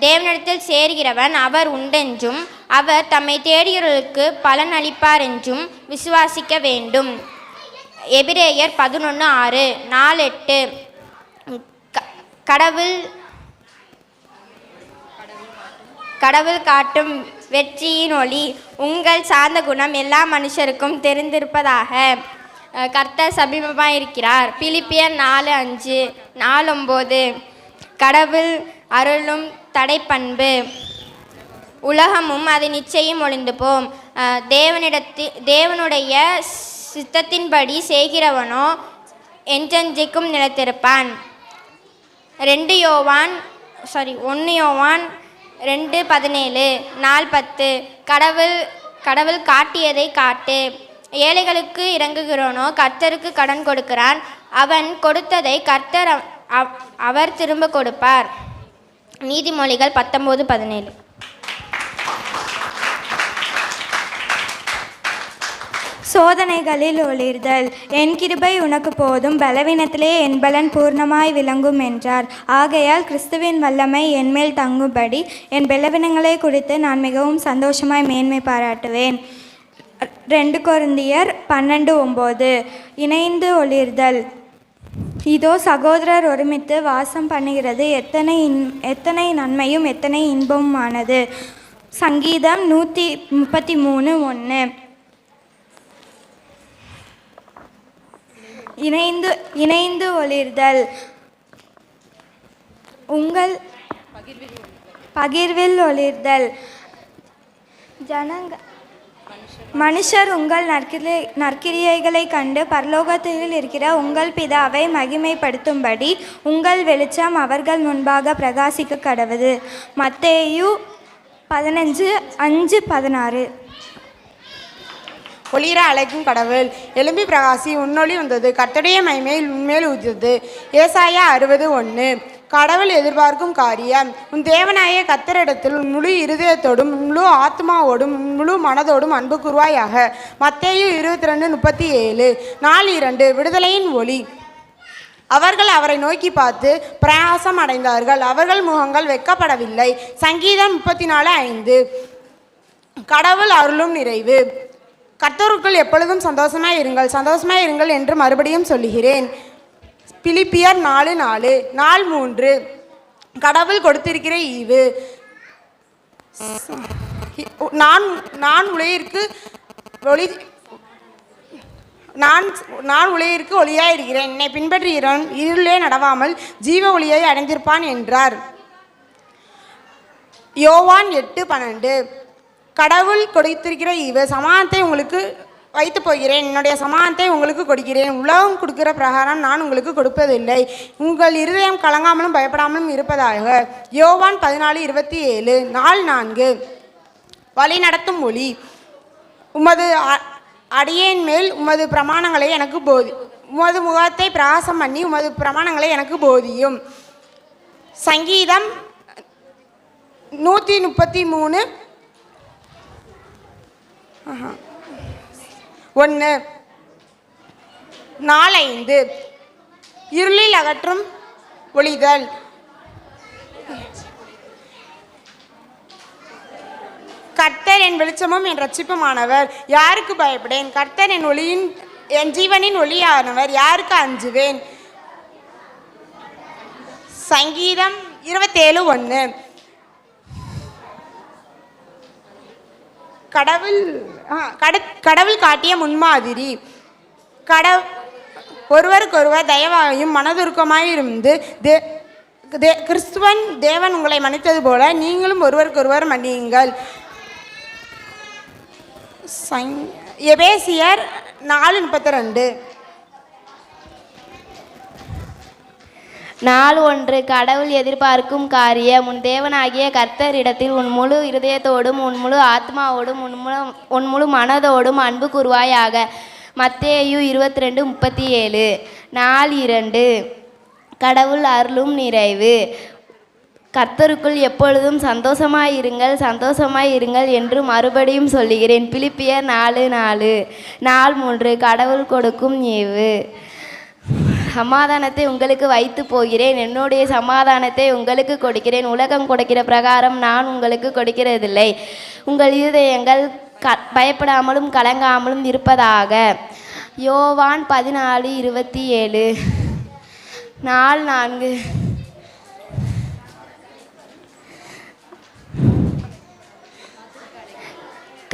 தேவனிடத்தில் சேர்கிறவன் அவர் உண்டென்றும் அவர் தம்மை தேடியவர்களுக்கு பலன் அளிப்பார் என்றும் விசுவாசிக்க வேண்டும். எபிரேயர் 11:6. 4:8 கடவுள் காட்டும் வெற்றியின் ஒளி. உங்கள் சார்ந்த குணம் எல்லா மனுஷருக்கும் தெரிந்திருப்பதாக. கர்த்தர் சமீபமாக இருக்கிறார். பிலிப்பியர் 4:5. 4:9 கடவுள் அருளும் தடைப்பண்பு. உலகமும் அது நிச்சயம் ஒளிந்து போம். தேவனுடைய சித்தத்தின்படி செய்கிறவனோ என்றென்றைக்கும் நிலைத்திருப்பான். 1 யோவான் 2:17. 4:10 கடவுள் காட்டியதை காட்டு. ஏழைகளுக்கு இறங்குகிறவனோ கர்த்தருக்கு கடன் கொடுக்கிறான். அவன் கொடுத்ததை கர்த்தர் அவர் திரும்ப கொடுப்பார். நீதிமொழிகள் 19:17. சோதனைகளில் ஒளிர்தல். என் கிருபை உனக்கு போதும், பலவீனத்திலே என் பலன் பூர்ணமாய் விளங்கும் என்றார். ஆகையால் கிறிஸ்துவின் வல்லமை என்மேல் தங்கும்படி என் பலவீனங்களை குறித்து நான் மிகவும் சந்தோஷமாய் மேன்மை பாராட்டுவேன். 2 கொரிந்தியர் 12:9. இணைந்து ஒளிர்தல். இதோ சகோதரர் ஒருமித்து வாசம் பண்ணுகிறது எத்தனை நன்மையும் எத்தனை இன்பமுமானது. சங்கீதம் 133:1. இணைந்து ஒளிர்தல். உங்கள் பகிர்வில் ஒளிர்தல். மனுஷர் உங்கள் நற்கிரியைகளை கண்டு பரலோகத்தில் இருக்கிற உங்கள் பிதாவை மகிமைப்படுத்தும்படி உங்கள் வெளிச்சம் அவர்கள் முன்பாக பிரகாசிக்க கடவுது. மத்தேயு 15:5-16. ஒளிர அழைக்கும் கடவுள், எழும்பி பிரகாசி, உன்னொளி வந்தது, கர்த்தருடைய மகிமை உன்மேல் ஊதியது. ஏசாயா 60:1. கடவுள் எதிர்பார்க்கும் காரியம். உன் தேவனாய கர்த்தரிடத்தில் உன் முழு இருதயத்தோடும் உன் முழு ஆத்மாவோடும் உன் முழு மனதோடும் அன்பு கூர்வாயாக. மத்தேயு 22:37. 4:2. விடுதலையின் ஒளி. அவர்கள் அவரை நோக்கி பார்த்து பிரயாசம் அடைந்தார்கள், அவர்கள் முகங்கள் வெட்கப்படவில்லை. சங்கீதம் 34:5. கடவுள் அருளும் நிறைவு. கர்த்தருக்குள் எப்பொழுதும் சந்தோஷமாய் இருங்கள் என்று மறுபடியும் சொல்லுகிறேன். பிலிப்பியர் 4:4. 4:3. கடவுள் கொடுத்திருக்கிற ஈவு. நான் உலகிற்கு ஒளியாய் இருக்கிறேன், என்னை பின்பற்றுகிறவன் இருளே நடவாமல் ஜீவ ஒளியை அடைந்திருப்பான் என்றார். யோவான் 8:12. கடவுள் கொடுத்திருக்கிற ஈவு. சமாதானத்தை உங்களுக்கு வைத்து போகிறேன், என்னுடைய சமாதானத்தை உங்களுக்கு கொடுக்கிறேன். உலகம் கொடுக்கிற பிரகாரம் நான் உங்களுக்கு கொடுப்பதில்லை. உங்கள் இருதயம் கலங்காமலும் பயப்படாமலும் இருப்பதாக. யோவான் 14:27. 4:4. வழி நடத்தும் ஒளி. உமது அடியேன் மேல் உமது பிரமாணங்களை எனக்கு உமது முகத்தை பிரகாசம் பண்ணி உமது பிரமாணங்களை எனக்கு போதியும். சங்கீதம் 133:1. 4:5. இருளில் அகற்றும் ஒளிதல். கர்த்தர் என் வெளிச்சமும் என் இரட்சிப்புமானவர், யாருக்கு பயப்படேன்? கர்த்தர் என் ஜீவனின் ஒளியானவர், யாருக்கு அஞ்சுவேன்? சங்கீதம் 27:1. கடவுள் காட்டிய முன்மாதிரி. ஒருவருக்கொருவர் தயவாயும் மனதுருக்கமாயிருந்து கிறிஸ்துவன் தேவன் உங்களை மன்னித்தது போல நீங்களும் ஒருவருக்கொருவர் மன்னியுங்கள். எபேசியர் 4:32. 4:1. கடவுள் எதிர்பார்க்கும் காரியம். உன் தேவனாகிய கர்த்தரிடத்தில் உன் முழு இருதயத்தோடும் உன் முழு ஆத்மாவோடும் உன் முழு மனதோடும் அன்பு கூர்வாயாக. மத்தேயு 22:37. 4:2. கடவுள் அருளும் நிறைவு. கர்த்தருக்குள் எப்பொழுதும் சந்தோஷமாய் இருங்கள் என்று மறுபடியும் சொல்லுகிறேன். பிலிப்பியர் 4:4. 4:3. கடவுள் கொடுக்கும் ஈவு. சமாதானத்தை உங்களுக்கு வைத்து போகிறேன், என்னுடைய சமாதானத்தை உங்களுக்கு கொடுக்கிறேன். உலகம் கொடுக்கிற பிரகாரம் நான் உங்களுக்கு கொடுக்கிறதில்லை. உங்கள் இருதயங்கள் பயப்படாமலும் கலங்காமலும் இருப்பதாக. யோவான் 14:27. 4:4.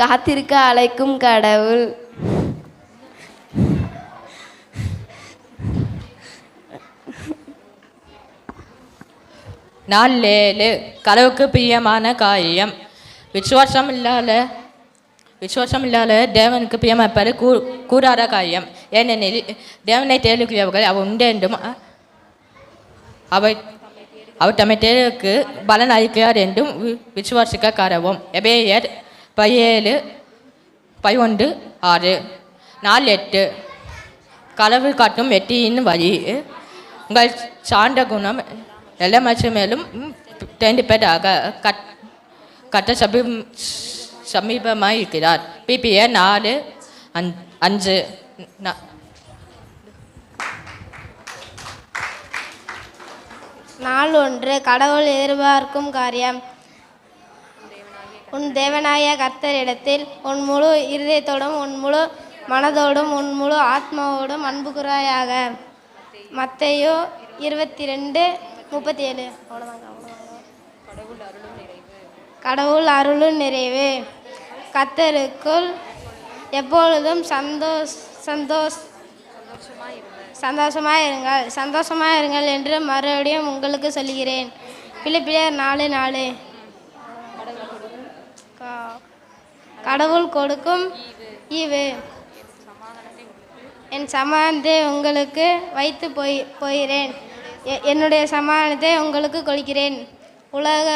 காத்திருக்க அழைக்கும் கடவுள். நாலு கடவுளுக்கு பிரியமான காரியம். விசுவாசம் இல்லாத தேவனுக்கு பிரியமாப்பது கூடாத காரியம். ஏனெனில் தேவனை தேடுகிறவர்கள் அவர் உண்டென்றும் அவர் தம்மை தேடுக்கு பலன் அளிக்கிறார் என்றும் விசுவாசிக்க காரவும். எபேசியர் 17:11-6. 4:8. கடவுள் காட்டும் வெற்றியின் வழி. உங்கள் சார்ந்த குணம் எல்லா மனுஷன் மேலும் 2 பேராக கட்ட சமீபமாக இருக்கிறார். பிபிஎ 4:5. 5 நாள் 1 கடவுள் எதிர்பார்க்கும் காரியம். உன் தேவனாய கர்த்தரிடத்தில் உன் முழு இருதயத்தோடும் உன் முழு மனதோடும் உன் முழு ஆத்மாவோடும் அன்பு கூறாயாக. மத்தேயு 22:37. கடவுள் அருளும் நிறைவு. கர்த்தருக்குள் எப்பொழுதும் சந்தோஷமாக இருங்கள் என்று மறுபடியும் உங்களுக்கு சொல்கிறேன். பிலிப்பியர் 4:4. கடவுள் கொடுக்கும் ஈவு. என் சமாதானத்தை உங்களுக்கு வைத்து போகிறேன், என்னுடைய சமாதானத்தை உங்களுக்கு கொடுக்கிறேன். உலக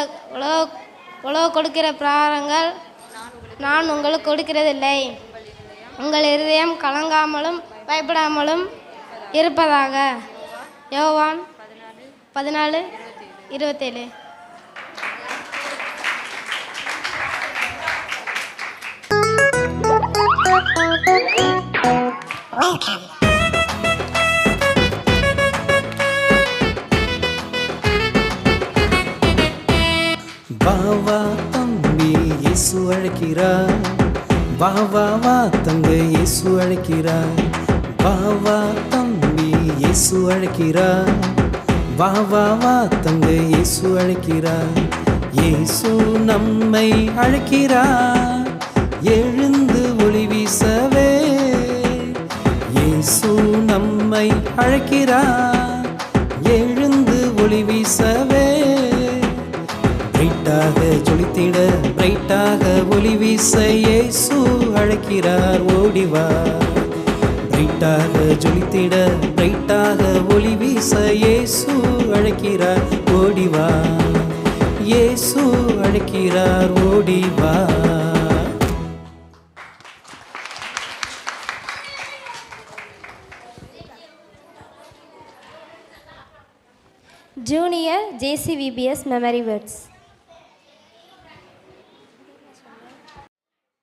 கொடுக்கிற பிரகாரங்கள் நான் உங்களுக்கு கொடுக்கிறதில்லை. உங்கள் இருதயம் கலங்காமலும் பயப்படாமலும் இருப்பதாக. யோவான் 14:27. வா வா தம்பி இயேசு அழைக்கிறார், வா வா வா தங்க இயேசு அழைக்கிறார், வா வா தம்பி இயேசு அழைக்கிறார், வா வா வா தங்க இயேசு அழைக்கிறார். இயேசு நம்மை அழைக்கிறார், எழுந்து ஒளி வீசவே. இயேசு நம்மை அழைக்கிறார், எழுந்து ஒளி வீசவே. பிரைட்டாக ஜொலித்திட பிரைட்டாக ஒளி வீச இயேசு அழைக்கிறார், ஓடிவா. பிரைட்டாக ஜொலித்திட பிரைட்டாக ஒளி வீச இயேசு அழைக்கிறார், ஓடிவா. இயேசு அழைக்கிறார், ஓடிவா. Junior JCVBS memory words.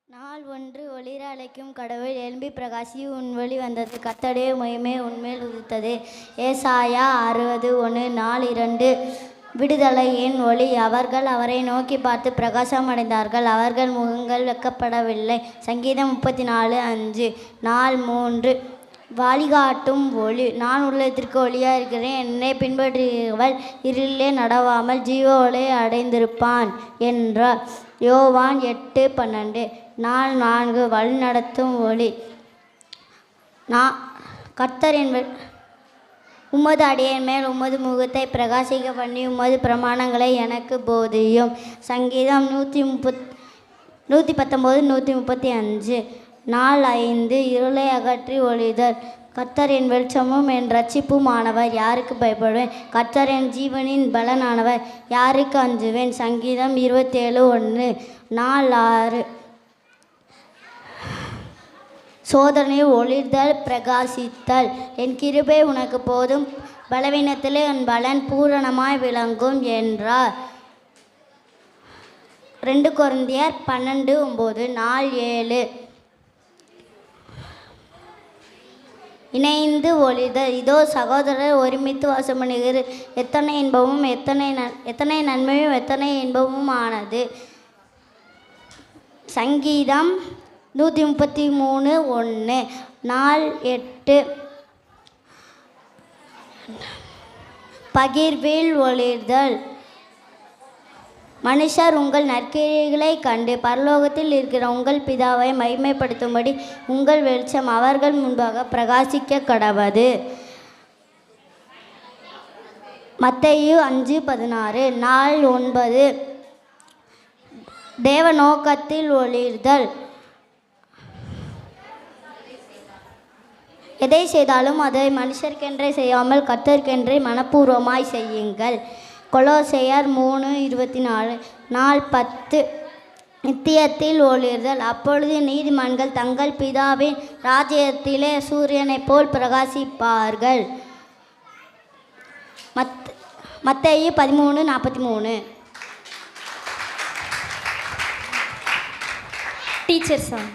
நாள் 1 ஒளிர அழைக்கும் கடவுள் எழும்பி பிரகாசி உன் வழி வந்தது, கர்த்தருடைய மகிமை உன்மேல் உதித்தது. ஏசாயா 60:1. நாள் 2 விடுதலையின் ஒளி. அவர்கள் அவரை நோக்கி பார்த்து பிரகாசம் அடைந்தார்கள், அவர்கள் முகங்கள் வெட்கப்படவில்லை. சங்கீதம் 34:5. நாள் 3 வழிகாட்டும் ஒளி. நான் உள்ளத்திற்கு ஒளியாக இருக்கிறேன், என்னை பின்பற்றுகிறவள் இருளிலே நடவாமல் ஜீவ ஒளியை அடைந்திருப்பான் என்றார். யோவான் 8:12. நாள் 4 வழிநடத்தும் ஒளி. கர்த்தர் உமது அடியேன் மேல் உமது முகத்தை பிரகாசிக்க பண்ணி உமது பிரமாணங்களை எனக்கு போதியும். சங்கீதம் 119:135. நாள் 5 இருளை அகற்றி ஒளிதல். கர்த்தர் என் வெளிச்சமும் என் இரட்சிப்புமானவர், யாருக்கு பயப்படுவேன்? கர்த்தர் என் ஜீவனின் பலனானவர், யாருக்கு அஞ்சுவேன்? சங்கீதம் 27:1. நாள் 6 சோதனை ஒளிர்தல் பிரகாசித்தல். என் கிருபை உனக்கு போதும், பலவீனத்திலே என் பலன் பூரணமாய் விளங்கும் என்றார். 2 கொரிந்தியர் 12:9. நாள் 7 இணைந்து ஒளிதல். இதோ சகோதரர் ஒருமித்து வாசம் பண்ணுகிறது, எத்தனை இன்பமும் எத்தனை நன்மையும் எத்தனை இன்பமும் ஆனது. சங்கீதம் 133:1. நாள் 8 பகிர்வில் ஒளிர்தல். மனுஷர் உங்கள் நற்கிரியைகளை கண்டு பரலோகத்தில் இருக்கிற உங்கள் பிதாவை மகிமைப்படுத்தும்படி உங்கள் வெளிச்சம் அவர்கள் முன்பாக பிரகாசிக்க கடவது. மத்தேயு 5:16. நாள் 9 தேவ நோக்கத்தில் ஒளிர்தல். எதை செய்தாலும் அதை மனுஷருக்கென்றே செய்யாமல் கர்த்தருக்கென்றே மனப்பூர்வமாய் செய்யுங்கள். கொலோசையர் 3:24. நாள் 10 நித்தியத்தில் ஒளிர்தல். அப்பொழுது நீதிமான்கள் தங்கள் பிதாவின் ராஜ்யத்திலே சூரியனைப் போல் பிரகாசிப்பார்கள். மத்தேயு 13:43. Teacher song.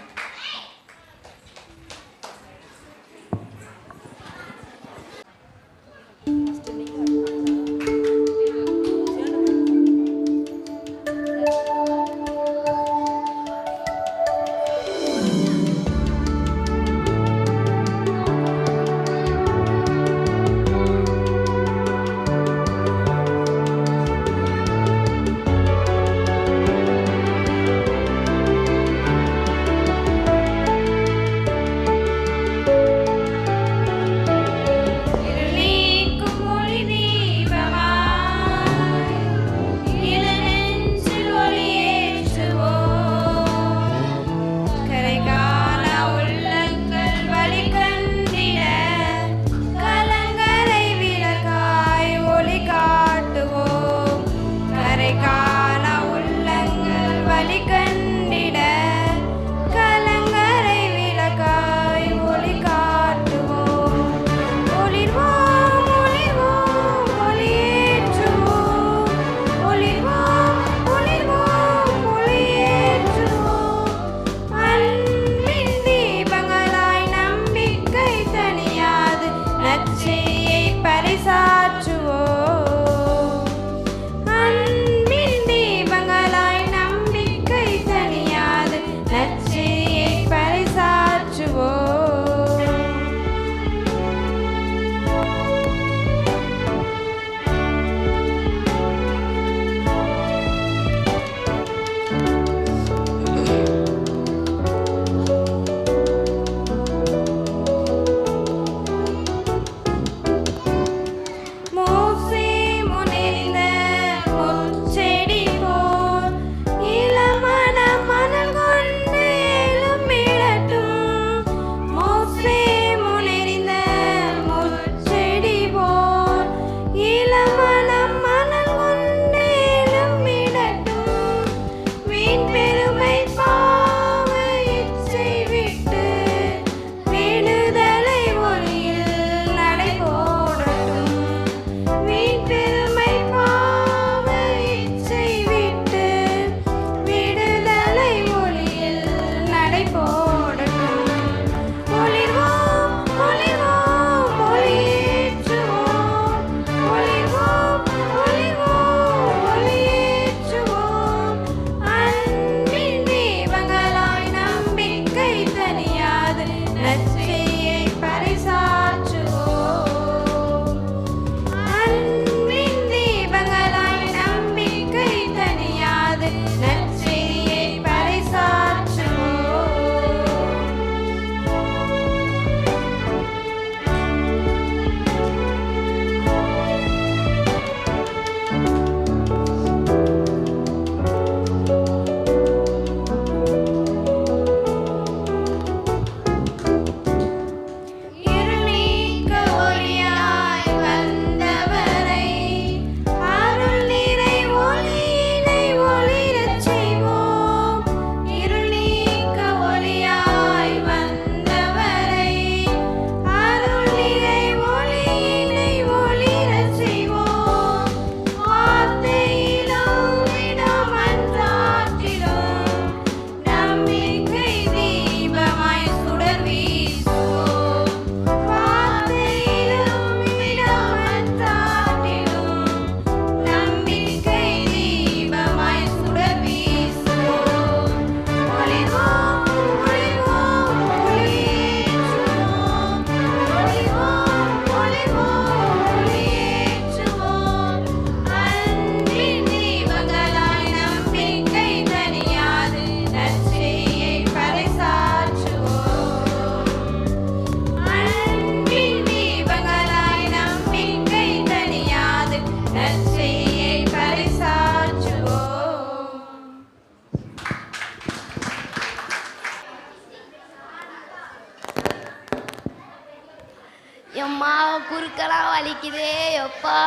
எம்மா குறுக்கெல்லாம் வலிக்குதே எப்பா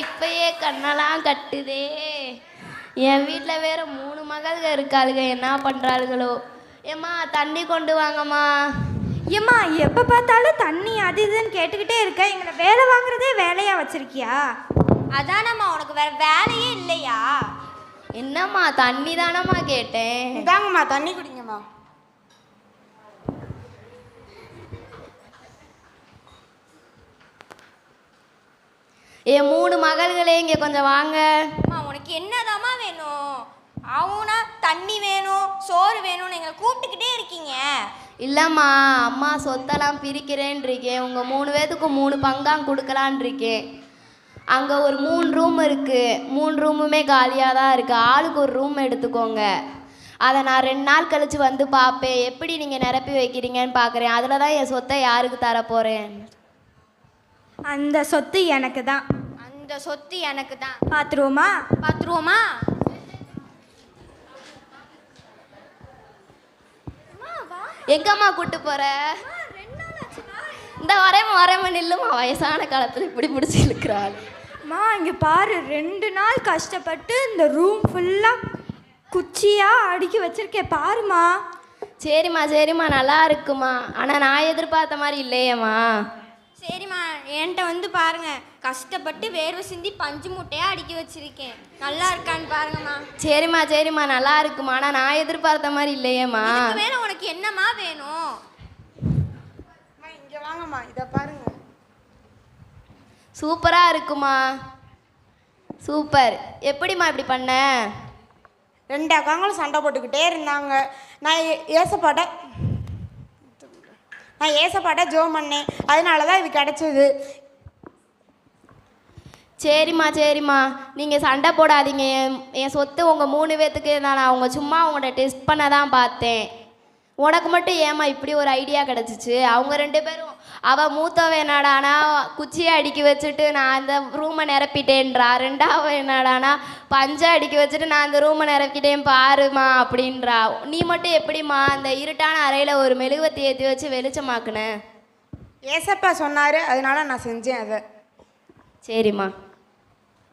இப்பயே கண்ணெல்லாம் கட்டுதே. என் வீட்டில் வேற 3 மகள்க இருக்காளுங்க, என்ன பண்ணுறாளுகளோ. ஏம்மா தண்ணி கொண்டு வாங்கம்மா. ஏம்மா எப்போ பார்த்தாலும் தண்ணி அது இதுன்னு கேட்டுக்கிட்டே இருக்க, எங்களை வேலை வாங்குறதே வேலையாக வச்சுருக்கியா? அதானம்மா, உனக்கு வேறு வேலையே இல்லையா? என்னம்மா தண்ணி தானம்மா கேட்டேன். இதாங்கம்மா தண்ணி குடிங்கம்மா. என் 3 மகள்களே இங்கே கொஞ்சம் வாங்க. அம்மா உனக்கு என்னதாம்மா வேணும்? அவனா தண்ணி வேணும், சோறு வேணும்னு எங்களை கூப்பிட்டுக்கிட்டே இருக்கீங்க. இல்லைம்மா, அம்மா சொத்தெல்லாம் பிரிக்கிறேன் இருக்கேன். உங்கள் 3 பேத்துக்கும் 3 பங்காக கொடுக்கலான் இருக்கேன். அங்கே ஒரு 3 ரூம் இருக்குது. 3 ரூமுமே காலியாக தான் இருக்குது. ஆளுக்கு ஒரு ரூம் எடுத்துக்கோங்க. அதை நான் 2 நாள் கழித்து வந்து பார்ப்பேன். எப்படி நீங்கள் நிரப்பி வைக்கிறீங்கன்னு பார்க்குறேன். அதில் தான் என் சொத்தை யாருக்கு தரப்போகிறேன். அந்த சொத்து எனக்கு தான். அந்த சொத்து எனக்கு தான். பார்த்துருவோமா? பார்த்துருவோமா? எங்கம்மா கூட்டு போற? இந்த வரேம்மா நில்லுமா. வயசான காலத்தில் இப்படி பிடிச்சி இழுக்கிறாள். அம்மா இங்கே பாரு, 2 நாள் கஷ்டப்பட்டு இந்த ரூம் ஃபுல்லாக குச்சியாக அடுக்கி வச்சிருக்கேன் பாருமா. சரிம்மா நல்லா இருக்குமா. ஆனால் நான் எதிர்பார்த்த மாதிரி இல்லையேம்மா. சரிம்மா, என்கிட்ட வந்து பாருங்க, கஷ்டப்பட்டு வேர்வை சிந்தி பஞ்சு மூட்டையாக அடுக்கி வச்சிருக்கேன். நல்லா இருக்கான்னு பாருங்கம்மா. சரிம்மா நல்லா இருக்குமா. ஆனால் நான் எதிர்பார்த்த மாதிரி இல்லையேம்மா. வேணா உனக்கு என்னம்மா வேணும்? இங்கே வாங்கம்மா, இதை பாருங்க. சூப்பராக இருக்குமா. சூப்பர். எப்படிம்மா இப்படி பண்ண? 2 அக்காங்களும் சண்டை போட்டுக்கிட்டே இருந்தாங்க. நான் ஏசப்பாட்ட ஜோம் பண்ணேன். அதனால தான் இது கிடச்சிது. சரிம்மா நீங்கள் சண்டை போடாதீங்க. என் சொத்து உங்கள் 3 பேத்துக்கு நான் அவங்க சும்மா அவங்கள டெஸ்ட் பண்ண தான் பார்த்தேன். உனக்கு மட்டும் ஏம்மா இப்படி ஒரு ஐடியா கிடச்சிச்சு? அவங்க 2 பேரும், அவள் மூத்தவ என்னடானா குச்சியை அடுக்கி வச்சுட்டு நான் அந்த ரூமை நிரப்பிட்டேன்றா. 2வது என்னடானா பஞ்சை அடுக்கி வச்சுட்டு நான் அந்த ரூமை நிரப்பிட்டேன் பாருமா அப்படின்றா. நீ மட்டும் எப்படிம்மா அந்த இருட்டான அறையில் ஒரு மெழுகுவத்தி ஏற்றி வச்சு வெளிச்சமாக்குனேன்? ஏசப்பா சொன்னார், அதனால நான் செஞ்சேன் அதை. சரிம்மா.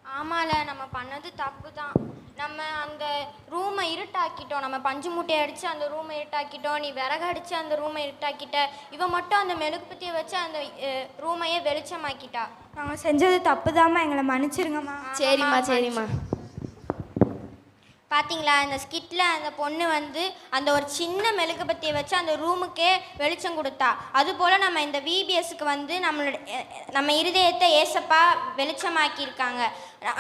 ஆமால, நம்ம பண்ணது தப்பு தான். நம்ம அந்த ரூமை இருட்டாக்கிட்டோம். நம்ம பஞ்சு மூட்டையை அடித்து அந்த ரூமை இருட்டாக்கிட்டோம். நீ விறகு அடித்து அந்த ரூமை இருட்டாக்கிட்ட. இவன் மட்டும் அந்த மெழுகுபத்தியை வச்சு அந்த ரூமையே வெளிச்சமாக்கிட்டா. நாங்கள் செஞ்சது தப்பு தாம்மா, எங்களை மன்னிச்சிருங்கம்மா. சரிம்மா. பார்த்தீங்களா, இந்த ஸ்கிட்டில் அந்த பொண்ணு வந்து அந்த ஒரு சின்ன மெழுகுபத்தியை வச்சு அந்த ரூமுக்கே வெளிச்சம் கொடுத்தா. அதுபோல் நம்ம இந்த விபிஎஸ்க்கு வந்து நம்ம இருதயத்தை ஏசப்பா வெளிச்சமாக்கியிருக்காங்க.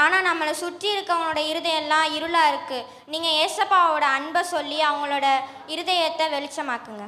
ஆனால் நம்மளை சுற்றி இருக்கவங்களோட இருதயம்லாம் இருளாக இருக்குது. நீங்கள் ஏசப்பாவோட அன்பை சொல்லி அவங்களோட இருதயத்தை வெளிச்சமாக்குங்க.